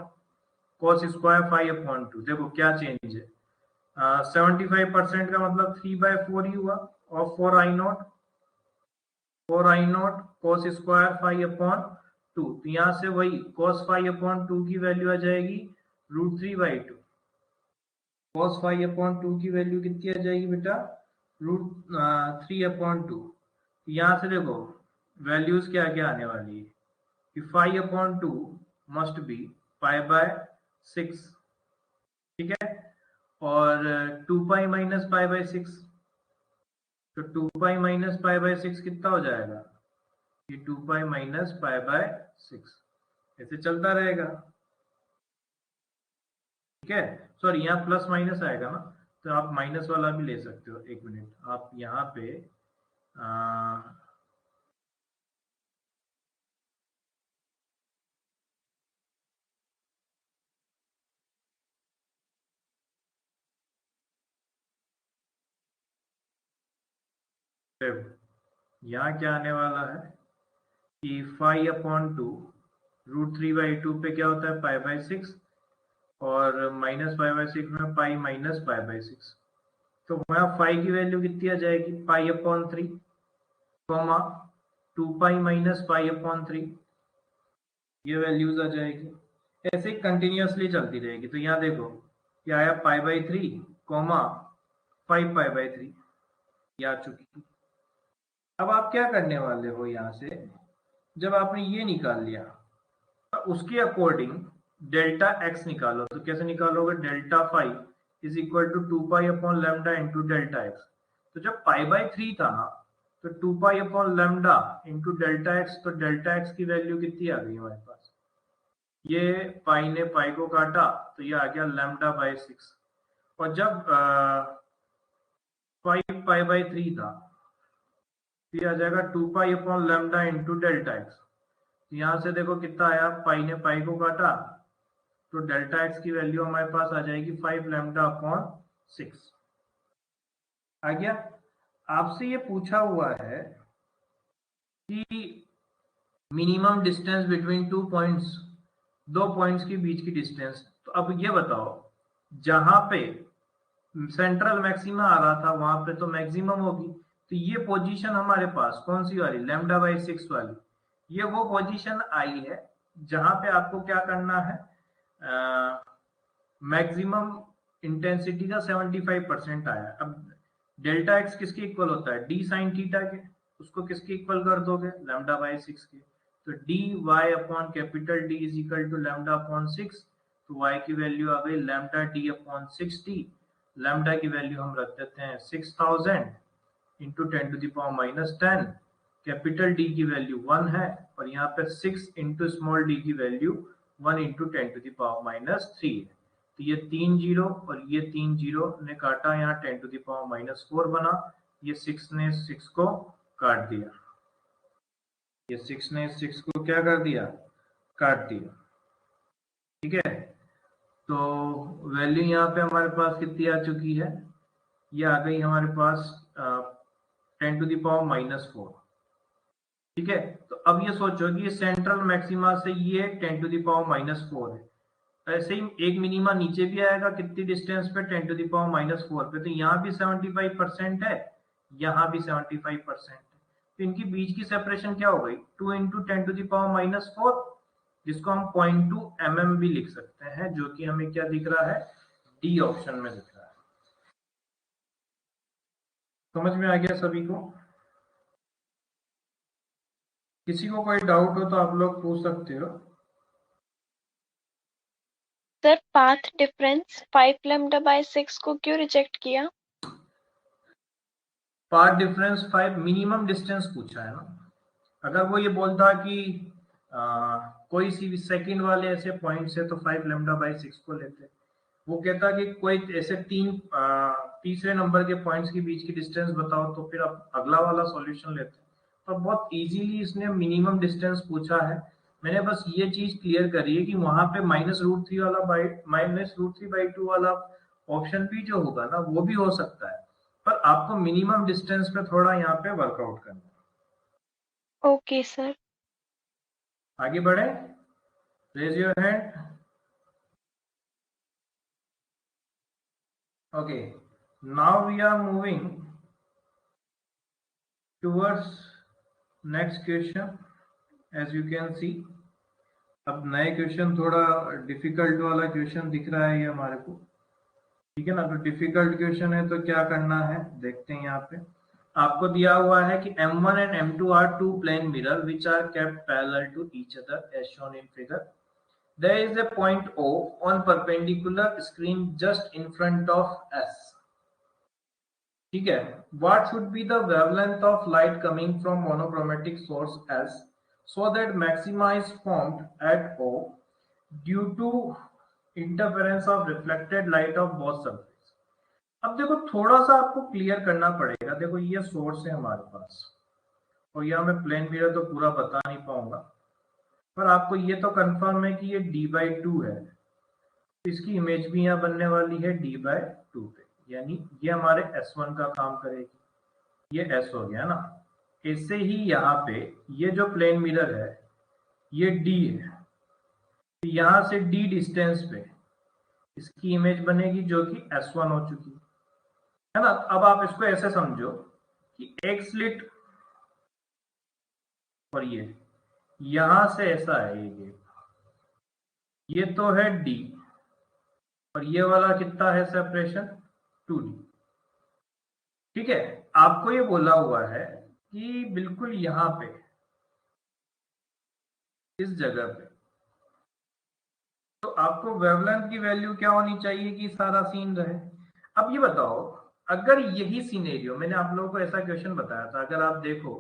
cos square 5/2। देखो क्या चेंज है, 75% का मतलब 3/4 ही हुआ, और 4I0 cos स्क्वायर 5/2, तो यहाँ से वही cos 5/2 की वैल्यू आ जाएगी √3/2। cos 5/2 की वैल्यू कितनी आ जाएगी बेटा? √3/2। यहाँ से देखो वैल्यूज क्या क्या आने वाली है कि 5/2 मस्ट बी π/6। ठीक है, और 2π - π/6, तो 2π - π/6 कितना हो जाएगा? ये 2π - π/6 ऐसे चलता रहेगा। ठीक है, सॉरी यहाँ प्लस माइनस आएगा ना, तो आप माइनस वाला भी ले सकते हो। एक मिनट, आप यहाँ पे यहाँ क्या आने वाला है कि 5/2 √3/2 पे क्या होता है? π/6, और -π/6 में π - π/6, तो वहाँ 5 की वैल्यू कितनी आ जाएगी? π/3, 2π - π/3, ये वैल्यूज आ जाएगी। ऐसे कंटिन्यूअसली चलती रहेगी। तो यहाँ देखो क्या आया, π/3 कॉमा 5π/3 ये आ चुकी। अब आप क्या करने वाले हो, यहाँ से जब आपने ये निकाल लिया तो उसके अकॉर्डिंग डेल्टा एक्स निकालो। तो कैसे निकालोगे, delta phi is equal to 2π/λ into delta x. तो जब π/3 था ना तो 2π/λ इंटू डेल्टा एक्स, तो डेल्टा एक्स की वैल्यू कितनी आ गई हमारे पास, ये पाई ने पाई को काटा तो ये आ गया λ/6। और जब 5π/3 था तो ये आ जाएगा 2π/λ इंटू डेल्टा एक्स। यहाँ से देखो कितना आया, पाई ने पाई को काटा तो डेल्टा एक्स की वैल्यू हमारे पास आ जाएगी 5λ/6 आ गया। आपसे ये पूछा हुआ है कि minimum distance between two points, दो पॉइंट्स के बीच की डिस्टेंस। तो अब ये बताओ, जहां पे सेंट्रल मैक्सिमा आ रहा था वहां पे तो मैक्सिमम होगी, तो ये पोजीशन हमारे पास कौन सी वाली, λ/6 वाली, ये वो पोजीशन आई है जहां पे आपको क्या करना है, मैक्सिमम इंटेंसिटी का 75% आया। अब डेल्टा एक्स किसके इक्वल होता है, डी साइन थीटा के, उसको किसके इक्वल कर दोगे, λ/6 के। तो D Y upon capital D is equal to λ/6। तो y की वैल्यू आ गई λ/d/60। लैम्डा की वैल्यू हम रख देते हैं 6000 इंटू 10⁻⁻10। कैपिटल डी की वैल्यू 1 है और यहाँ पे 6 इंटू स्मॉल डी की वैल्यू 1 इंटू 10⁻³ है। तो ये 3 जीरो और ये 3 जीरो ने काटा, यहाँ 10⁻⁴ बना, ये 6 ने 6 को काट दिया, ये 6 ने 6 को क्या कर दिया, काट दिया। ठीक है, तो वैल्यू यहाँ पे हमारे पास कितनी आ चुकी है, ये आ गई हमारे पास 10⁻⁻4। ठीक है, तो अब ये सोचो कि सेंट्रल मैक्सिमा से ये 10⁻⁻4 है, ऐसे ही एक मिनिमा नीचे भी आएगा कितनी डिस्टेंस पे, 10⁻⁻4 पे। तो यहाँ भी 75% है, यहाँ भी 75% है, तो इनकी बीच की सेपरेशन क्या हो गई, 2 इंटू 10⁻⁻4, जिसको हम 0.2 mm भी लिख सकते हैं, जो कि हमें क्या दिख रहा है, डी ऑप्शन में दिख रहा है। समझ में आ गया सभी को? किसी को कोई डाउट हो तो आप लोग पूछ सकते हो। सर पाथ डिफरेंस 5λ/6 को क्यों रिजेक्ट किया? पाथ डिफरेंस 5, मिनिमम डिस्टेंस पूछा है ना। अगर वो ये बोलता कि कोई सी भी सेकंड वाले ऐसे पॉइंट्स है तो 5λ/6 को लेते। वो कहता कि कोई ऐसे तीसरे नंबर के पॉइंट्स के बीच की डिस्टेंस बताओ, तो फिर आप अगला वाला सॉल्यूशन लेते। तो बहुत इजीली इसने मिनिमम डिस्टेंस पूछा है। मैंने बस ये चीज क्लियर करी है कि वहां पे -√3 वाला -√3/2 वाला ऑप्शन भी जो होगा ना वो भी हो सकता है, पर आपको मिनिमम डिस्टेंस पे थोड़ा यहाँ पे वर्कआउट करना है। Okay sir. आगे बढ़े, raise your hand. Okay, now we are moving towards next question. As you can see, अब नए क्वेश्चन, थोड़ा डिफिकल्ट वाला क्वेश्चन दिख रहा है ये हमारे को। ठीक है ना, तो डिफिकल्ट क्वेश्चन है तो क्या करना है देखते हैं। यहाँ पे आपको दिया हुआ है कि M1 and M2 are two plane mirror which are kept parallel to each other as shown in figure. There is a point O on perpendicular screen just in front of S. ठीक है, what should be the wavelength of light coming from monochromatic source S so that maxima is formed at O due to interference of reflected light of both surface. अब देखो थोड़ा सा आपको clear करना पड़ेगा। देखो ये सोर्स है हमारे पास और यहाँ मैं प्लेन मिरर तो पूरा बता नहीं पाऊंगा, पर आपको ये तो कंफर्म है कि ये d/2 है, इसकी इमेज भी यहाँ बनने वाली है d/2 पे, यानी ये हमारे S1 का काम करेगी। ये S हो गया ना। ऐसे ही यहाँ पे ये जो प्लेन मिरर है ये D है, तो यहाँ से D डिस्टेंस पे इसकी इमेज बनेगी जो कि S1 हो चुकी है ना। अब आप इसको ऐसे समझो कि एक स्लिट और ये यहां से ऐसा है ये गेप, ये तो है d और ये वाला कितना है सेपरेशन 2d। ठीक है, आपको ये बोला हुआ है कि बिल्कुल यहां पे इस जगह पे तो आपको वेवलेंथ की वैल्यू क्या होनी चाहिए कि सारा सीन रहे। अब ये बताओ, अगर यही सीनेरियो मैंने आप लोगों को ऐसा क्वेश्चन बताया था, अगर आप देखो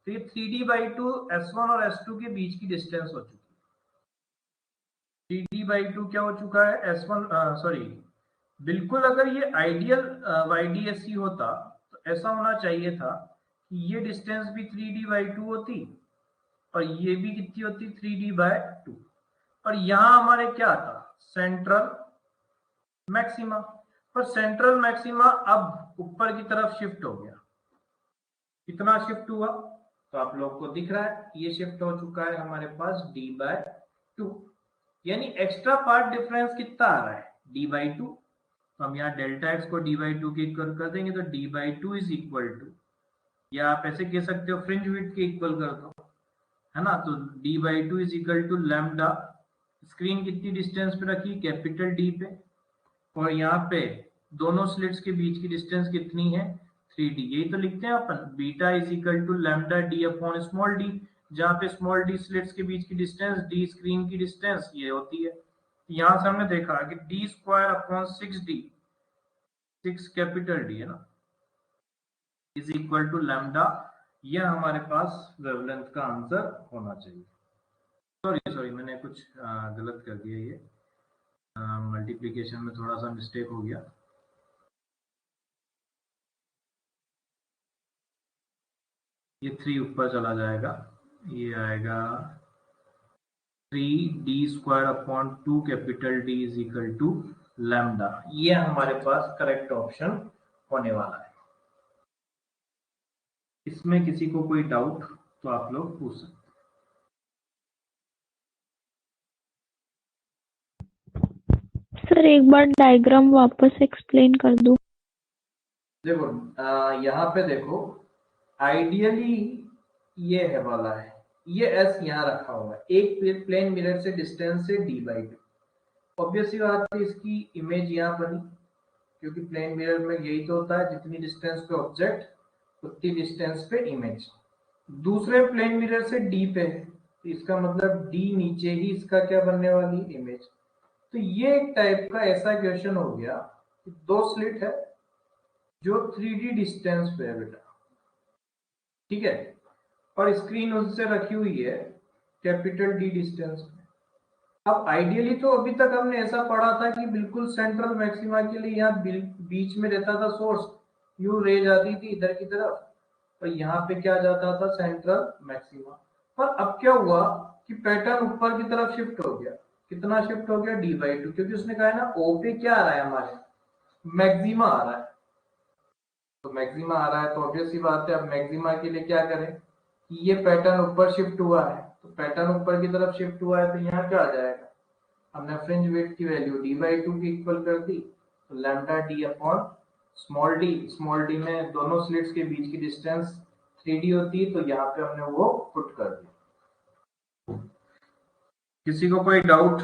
तो ये 3d/2 S1 और S2 के बीच की डिस्टेंस हो चुकी है। 3d/2 क्या हो चुका है S1, सॉरी, बिल्कुल अगर ये आइडियल YDSC होता तो ऐसा होना चाहिए था कि ये डिस्टेंस भी 3d/2 होती और ये भी कितनी होती 3d/2 और यहां हमारे क्या था सेंट्रल मैक्सिमा। पर सेंट्रल मैक्सिमा अब ऊपर की तरफ शिफ्ट हो गया। कितना शिफ्ट हुआ तो आप लोग को दिख रहा है, ये शिफ्ट हो चुका है हमारे पास d/2, यानी एक्स्ट्रा पार्ट डिफरेंस कितना आ रहा है d/2। तो हम यहाँ डेल्टा एक्स को d/2 के इक्वल कर देंगे तो d/2 इज इक्वल टू, या आप ऐसे कह सकते हो फ्रिंज विड्थ के इक्वल कर दो, है ना। तो d/2 is equal to lambda, screen कितनी डिस्टेंस पे रखी कैपिटल D पे, और यहाँ पे दोनों स्लिट्स के बीच की डिस्टेंस कितनी है 3d। यही तो लिखते हैं अपन, beta is equal to lambda d upon small d, जहाँ पे स्मॉल d स्लिट्स के बीच की डिस्टेंस, d स्क्रीन की डिस्टेंस ये होती है। यहाँ से हमने देखा कि d² upon 6d, 6 capital D है ना, इज इक्वल टू लैम्डा। यह हमारे पास वेवलेंथ का आंसर होना चाहिए। सॉरी मैंने कुछ गलत कर दिया, ये मल्टीप्लिकेशन में थोड़ा सा मिस्टेक हो गया। ये 3 ऊपर चला जाएगा, ये आएगा 3d² upon 2 capital D is equal to lambda. ये हमारे पास करेक्ट ऑप्शन होने वाला है। इसमें किसी को कोई डाउट तो आप लोग पूछ सकते हैं। सर एक बार डायग्राम वापस एक्सप्लेन कर दो। देखो यहाँ पे देखो, आइडियली ये है वाला है, ये S यहाँ रखा हुआ है, एक प्लेन मिरर से डिस्टेंस से d/2। ऑब्वियसली बात है, इसकी इमेज यहाँ बनी, क्योंकि प्लेन मिरर में यही तो होता है, जितनी डिस्टेंस पे ऑब्जेक्ट उतनी डिस्टेंस पे इमेज। दूसरे प्लेन मिरर से D पे, तो इसका मतलब D नीचे ही इसका क्या बनने वाली इमेज। तो ये एक टाइप का ऐसा क्वेश्चन हो गया कि दो स्लिट है जो 3d डिस्टेंस पे है बेटा, ठीक है, और स्क्रीन उससे रखी हुई है कैपिटल D डिस्टेंस पे। अब आइडियली तो अभी तक हमने ऐसा पढ़ा था कि बिल्कुल सेंट्रल मैक्सिमा के लिए यहाँ बीच में रहता था सोर्स, यू रे जाती थी इधर की तरफ, और यहाँ पे क्या जाता था सेंट्रल मैक्सिमा। पर अब क्या हुआ कि पैटर्न ऊपर की तरफ शिफ्ट हो गया। कितना शिफ्ट हो गया d/2, क्योंकि उसने कहा है ना O पे क्या आ रहा है हमारे मैक्सिमा आ रहा है, तो मैक्सिमा आ रहा है तो ऑब्वियस सी बात है, अब मैक्सिमा के लिए क्या करें कि ये पैटर्न ऊपर शिफ्ट हुआ है, तो पैटर्न ऊपर की तरफ शिफ्ट हुआ है तो यहाँ क्या आ जाएगा, हमने फ्रिंज विड्थ की वैल्यू d/2 की इक्वल कर दी, तो lambda d upon small d में दोनों स्लिट्स के बीच की डिस्टेंस 3d होती है, तो यहाँ पे हमने वो पुट कर दिया। किसी को कोई डाउट?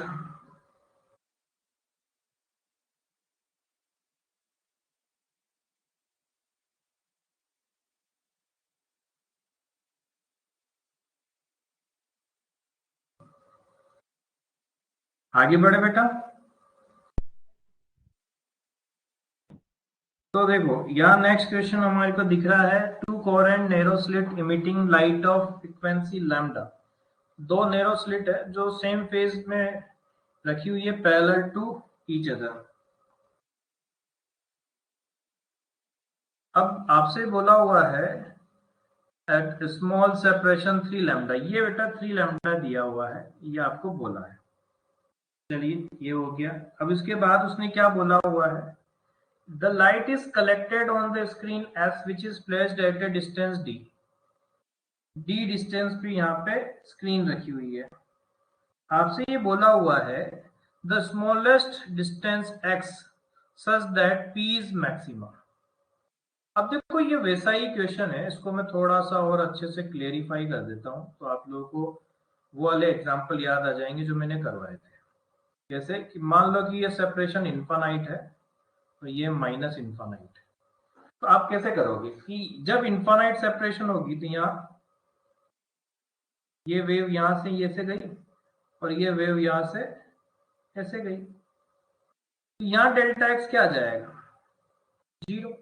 आगे बढ़े बेटा। तो देखो यहाँ नेक्स्ट क्वेश्चन हमारे को दिख रहा है, to coherent narrow slit emitting light of frequency lambda. दो नैरो स्लिट है जो सेम फेज में रखी हुई है पैरेलल टू ईच अदर। अब आपसे बोला हुआ है एट स्मॉल सेपरेशन 3 लैम्डा, ये बेटा 3 लैम्डा दिया हुआ है, ये आपको बोला है। चलिए ये हो गया। अब इसके बाद उसने क्या बोला हुआ है, the light is collected on the screen S which is placed at a distance d। d distance पे यहाँ पे स्क्रीन रखी हुई है। आपसे ये बोला हुआ है the smallest distance x such that p is maxima। अब देखो ये वैसा ही क्वेश्चन है, इसको मैं थोड़ा सा और अच्छे से क्लेरिफाई कर देता हूँ, तो आप लोगों को वो वाले एग्जाम्पल याद आ जाएंगे जो मैंने करवाए थे। जैसे कि मान लो कि ये सेपरेशन इन्फानाइट है तो ये माइनस इन्फानाइट है। तो आप कैसे करोगे कि जब इन्फानाइट सेपरेशन होगी तो यहाँ ये वेव यहां से ऐसे गई और ये वेव यहां से ऐसे गई, तो यहाँ डेल्टा एक्स क्या आ जाएगा, 0,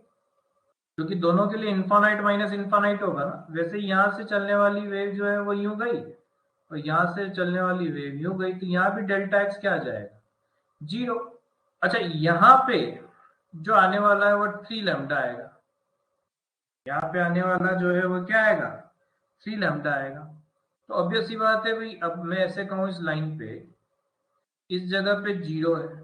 क्योंकि दोनों के लिए इन्फानाइट माइनस इन्फानाइट होगा ना। वैसे यहां से चलने वाली वेव जो है वो यूं गई और यहां से चलने वाली वेव यूं गई, तो यहाँ भी डेल्टा एक्स क्या आ जाएगा, 0। अच्छा, यहाँ पे जो आने वाला है वो 3 लैम्डा आएगा, यहाँ पे आने वाला जो है वो क्या आएगा, 3 लैम्डा आएगा। तो ऑब्वियस सी बात है भाई, अब मैं ऐसे कहूँ इस लाइन पे इस जगह पे 0 है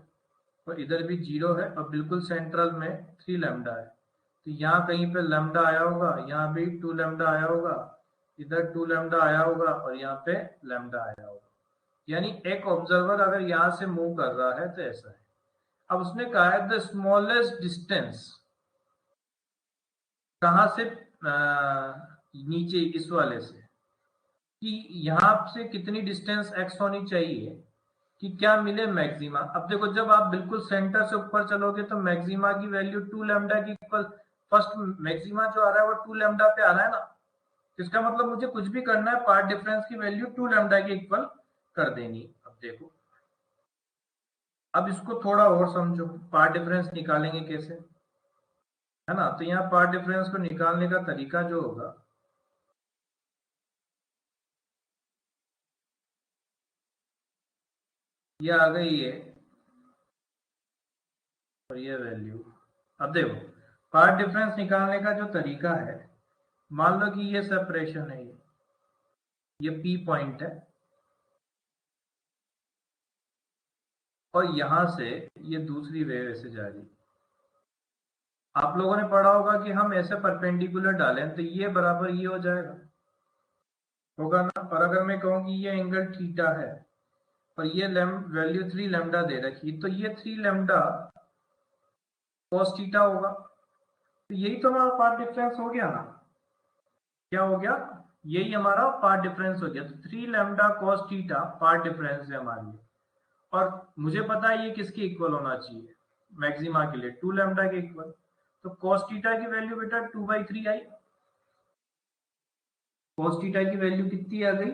और इधर भी 0 है और बिल्कुल सेंट्रल में 3 लैम्डा है, तो यहाँ कहीं पे लैम्डा आया होगा, यहाँ भी 2 लैम्डा आया होगा, इधर 2 लैम्डा आया होगा और यहाँ पे लैम्डा आया होगा। यानी एक ऑब्जर्वर अगर यहाँ से मूव कर रहा है तो ऐसा है। अब उसने कहा है द स्मॉलेस्ट डिस्टेंस, कहां से नीचे इस वाले से, कि यहाँ से कितनी डिस्टेंस x होनी चाहिए कि क्या मिले मैक्सिमा। अब देखो जब आप बिल्कुल सेंटर से ऊपर चलोगे तो मैक्सिमा की वैल्यू 2 लैम्डा की इक्वल, फर्स्ट मैक्सिमा जो आ रहा है वो 2 लैम्डा पे आ रहा है ना, इसका मतलब मुझे कुछ भी करना है पार्ट डिफरेंस की वैल्यू 2 लैम्डा की इक्वल कर देनी। अब देखो, अब इसको थोड़ा और समझो, पार्ट डिफरेंस निकालेंगे कैसे, है ना। तो यहाँ पार्ट डिफरेंस को निकालने का तरीका जो होगा, ये आ गई है और ये वैल्यू। अब देखो पार्ट डिफरेंस निकालने का जो तरीका है, मान लो कि ये सेपरेशन है, ये P पॉइंट है और यहां से ये दूसरी वेव ऐसे जा रही। आप लोगों ने पढ़ा होगा कि हम ऐसे परपेंडिकुलर डालें तो ये बराबर ये हो जाएगा, होगा ना। और अगर मैं कहूँ कि ये एंगल थीटा है और ये वैल्यू 3 लैम्डा दे रखी, तो ये 3 लैम्डा कॉस थीटा होगा। तो यही तो हमारा पार्ट डिफरेंस हो गया ना, क्या हो गया, यही हमारा पार्ट डिफरेंस हो गया। तो 3 lambda cos theta path difference है हमारे लिए, और मुझे पता है ये किसके इक्वल होना चाहिए, मैक्सिमा के लिए 2 लैम्डा के इक्वल। तो कॉस थीटा की वैल्यू बेटा 2/3 आई, कॉस थीटा की वैल्यू कितनी आ गई,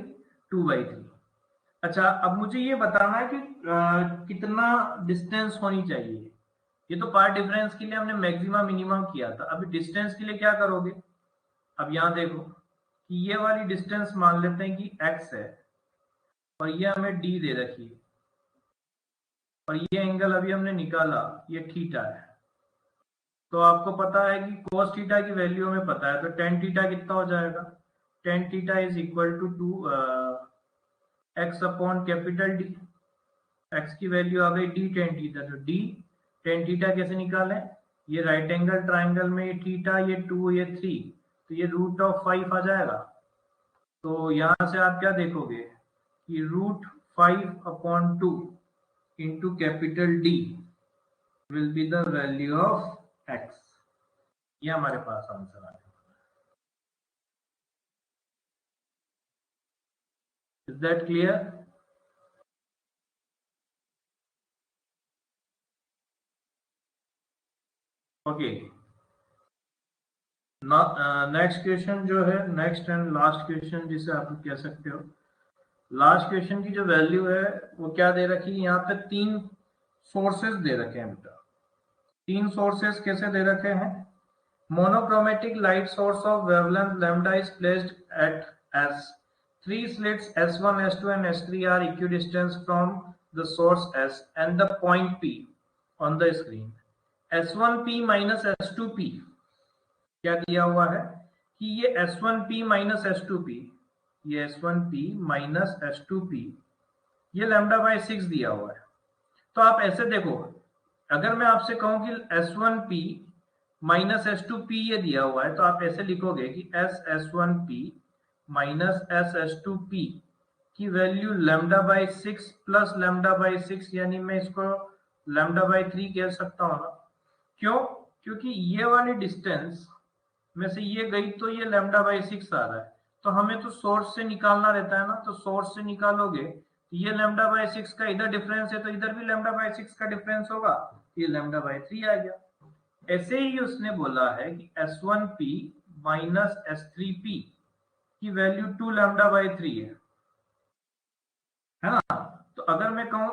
2/3। अच्छा, अब मुझे ये बताना है कि कितना डिस्टेंस होनी चाहिए। ये तो पार्ट डिफरेंस के लिए हमने मैक्सिमा मिनिमम किया था, अभी डिस्टेंस के लिए क्या करोगे। अब यहाँ देखो कि ये वाली डिस्टेंस मान लेते हैं कि x है और ये हमें d दे रखी है और ये एंगल अभी हमने निकाला ये थीटा है। तो आपको पता है कि cos थीटा की वैल्यू हमें पता है, तो tan थीटा कितना हो जाएगा, tan theta is equal to 2x upon capital D। x की वैल्यू आ गई d tan थीटा, तो d tan थीटा कैसे निकालें, ये राइट एंगल ट्राइंगल में ये थीटा, ये 2, ये 3, तो ये √5 आ जाएगा। तो यहां से आप क्या देखोगे कि √5/2 into capital D will be the value of x। ये हमारे पास आंसर आ गया। Is that clear? Okay, next question जो है, नेक्स्ट एंड लास्ट क्वेश्चन जिसे आप कह सकते हो, लास्ट क्वेश्चन की जो वैल्यू है वो क्या दे रखी है, यहाँ पे 3 सोर्सेस दे रखे हैं बेटा। 3 सोर्सेस कैसे दे रखे हैं, monochromatic light source of wavelength lambda is placed at as 3 slits S1, S2 and S3 are equidistant from the source S and the point P on the screen. S1P minus S2P क्या दिया हुआ है कि ये S1P minus S2P, ये S1P minus S2P ये lambda by 6 दिया हुआ है। तो आप ऐसे देखो, अगर मैं आपसे कहूं कि S1P माइनस S2P ये दिया हुआ है, तो आप ऐसे लिखोगे कि S1P माइनस S2P की value lambda by 6 plus lambda by 6, यानी मैं इसको लैम्डा बाय 3 कह सकता हूँ ना। क्यों, क्योंकि ये वाली डिस्टेंस में से ये गई तो ये लैम्डा बाय 6 आ रहा है, तो हमें तो सोर्स से निकालना रहता है ना, तो सोर्स से निकालोगे ये लैम्डा बाय 6 का इधर डिफरेंस है तो इधर भी लैम्डा बाय 6 का डिफरेंस होगा, ये लैम्डा बाय 3 आ गया। ऐसे ही उसने बोला है कि S1P माइनस S3P की वैल्यू 2 लैम्डा बाय 3 है ना। तो अगर मैं कहूं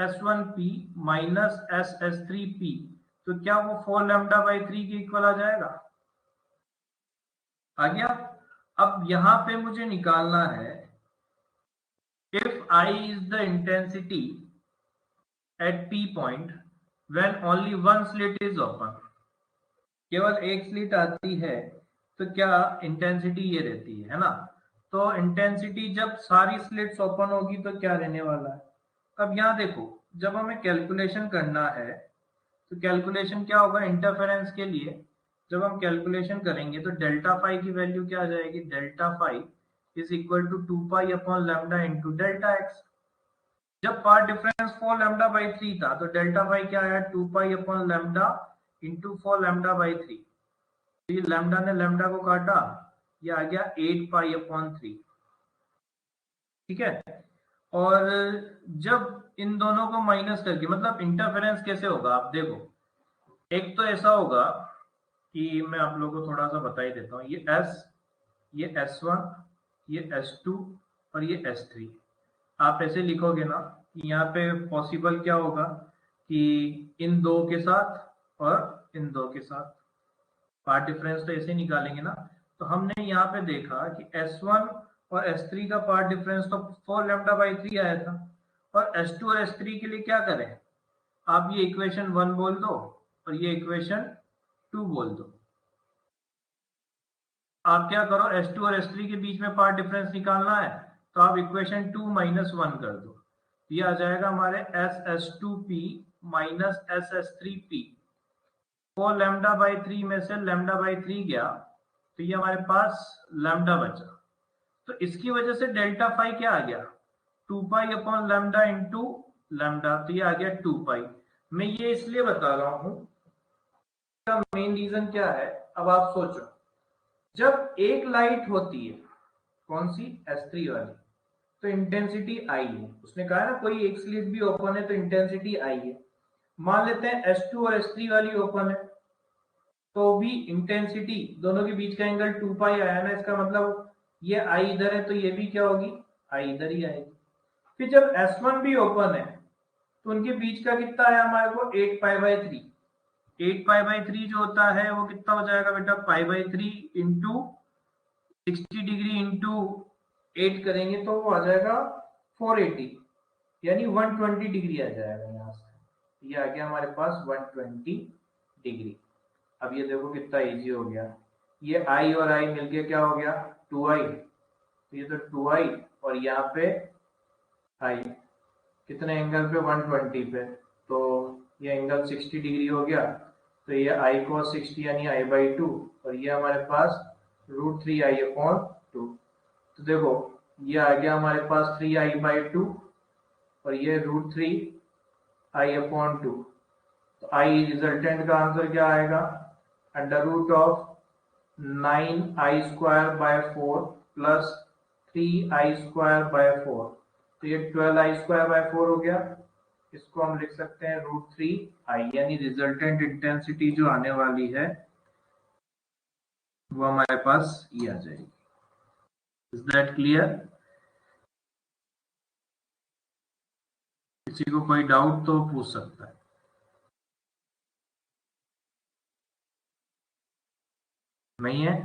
S1P माइनस S3P तो क्या वो 4 लैम्डा बाय 3 के इक्वल आ जाएगा? आ गया। अब यहां पे मुझे निकालना है if I is the intensity at P point when only one slit is open, केवल एक स्लिट आती है तो क्या इंटेंसिटी ये रहती है ना। तो इंटेंसिटी जब सारी स्लिट्स ओपन होगी तो क्या रहने वाला है? अब यहाँ देखो, जब हमें कैलकुलेशन करना है तो कैलकुलेशन क्या होगा इंटरफेरेंस के लिए, जब हम कैलकुलेशन करेंगे तो डेल्टा फाई की वैल्यू क्या आ जाएगी? Delta phi is equal to 2 pi upon lambda into delta x. जब पार्ट डिफरेंस 4 लैम्डा बाई 3 था तो डेल्टा फाई क्या आया? 2 pi upon lambda into 4 lambda by 3। तो ये लैम्डा ने लैम्डा को काटा, ये आ गया 8 पाई अपॉन 3। ठीक है। और जब इन दोनों को माइनस करके, मतलब इंटरफेरेंस कैसे होगा आप देखो, एक तो ऐसा होगा कि मैं आप लोगों को थोड़ा सा बता ही देता हूँ, ये S, ये S1, ये S2 और ये S3 आप ऐसे लिखोगे ना कि यहाँ पे पॉसिबल क्या होगा कि इन दो के साथ और इन दो के साथ पार्ट डिफरेंस तो ऐसे निकालेंगे ना। तो हमने यहाँ पे देखा कि S1 और S3 का पार्ट डिफरेंस तो 4 लैम्डा बाई 3 आया था, और S2 और S3 के लिए क्या करें, आप ये इक्वेशन 1 बोल दो और ये इक्वेशन 2 बोल दो। आप क्या करो, S2 और S3 के बीच में पार्ट डिफरेंस निकालना है तो आप इक्वेशन 2 माइनस 1 कर दो, ये आ जाएगा हमारे SS2P minus SS3P। 4 lambda by 3 में से लैम्डा बाई 3 गया तो ये हमारे पास लैम्डा बचा। तो इसकी वजह से डेल्टा फाई क्या आ गया? 2 pi upon lambda into lambda, तो ये आ गया 2 पाई। मैं ये इसलिए बता रहा हूं, इसका मेन रीजन क्या है, अब आप सोचो, जब एक लाइट होती है, कौन सी? S3 वाली, तो इंटेंसिटी आई है। उसने कहा ना कोई एक स्लिट भी ओपन है तो इंटेंसिटी आई है। मान लेते हैं S2 और S3 वाली ओपन है तो भी इंटेंसिटी, दोनों के बीच का एंगल 2 पाई आया ना, इसका मतलब ये आई इधर है तो ये भी क्या होगी? आई इधर ही आएगी। फिर जब S1 भी ओपन है तो उनके बीच का कितना आया हमारे को? 8 पाई बाई 3। 8 पाई बाई 3 जो होता है वो कितना हो जाएगा बेटा? Pi by 3 into 60 degree into 8 करेंगे तो वो आ जाएगा 480, यानी 120 डिग्री आ जाएगा यहाँ से। ये आ गया हमारे पास 120 डिग्री। अब ये देखो कितना इजी हो गया, ये आई और आई मिलके क्या हो गया? 2i। तो ये तो 2i और यहाँ पे आई कितने एंगल पे? 120 पे, तो ये एंगल 60 डिग्री हो गया। तो ये आई cos 60 यानी i बाई 2, और ये हमारे पास √3i अपॉन 2। तो देखो ये आ गया हमारे पास 3i बाई 2 और ये √3i अपॉन 2। तो आई रिजल्टेंट का आंसर क्या आएगा? Under root of 9i square by 4 plus 3i square by 4, तो ये 12i स्क्वायर बाय 4 हो गया। इसको हम लिख सकते हैं √3i, यानी रिजल्टेंट इंटेंसिटी जो आने वाली है वो हमारे पास ये आ जाएगी। Is that clear? किसी को कोई डाउट तो पूछ सकता है। नहीं है?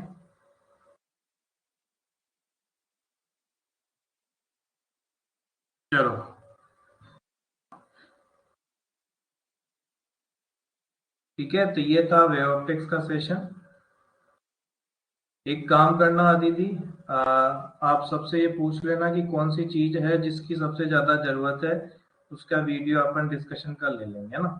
चलो ठीक है, तो ये था वेव ऑप्टिक्स का सेशन। एक काम करना दीदी, आप सबसे ये पूछ लेना कि कौन सी चीज है जिसकी सबसे ज्यादा जरूरत है, उसका वीडियो अपन डिस्कशन कर ले लेंगे, है ना।